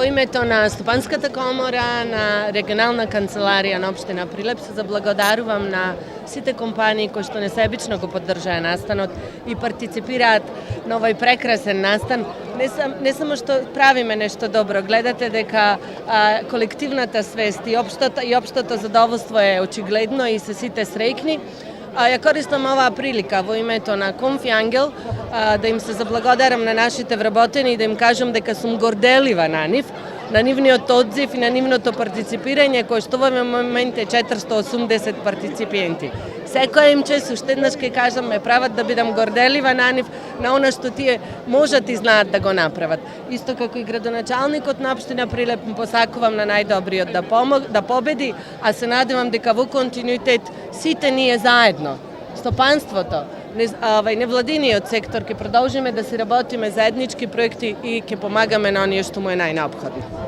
Во името на Стопанската комора, на регионална канцеларија на општина Прилеп се заблагодарувам на сите компании кои што несебично го поддржаа настанот и партиципираат на овој прекрасен настан. Не само што правиме нешто добро, гледате дека колективната свест и општото задоволство е очигледно и се сите среќни. Ја користам оваа прилика во името на Конфи Ангел да им се заблагодарам на нашите вработени и да им кажам дека сум горделива на нив, на нивниот одзив и на нивното партиципирање, кој што во момент е 480 партиципиенти. Секоја им чест, уште еднаш ќе кажам, ме прават да бидам горделива на нив, на она што тие можат и знаат да го направат. Исто како и градоначалникот на општина Прилеп, му посакувам на најдобриот да победи, а се надевам дека во континуитет сите ние заедно, стопанството, невладиниот сектор, ќе продолжиме да си работиме заеднички проекти и ќе помагаме на оние што му е најнеопходно.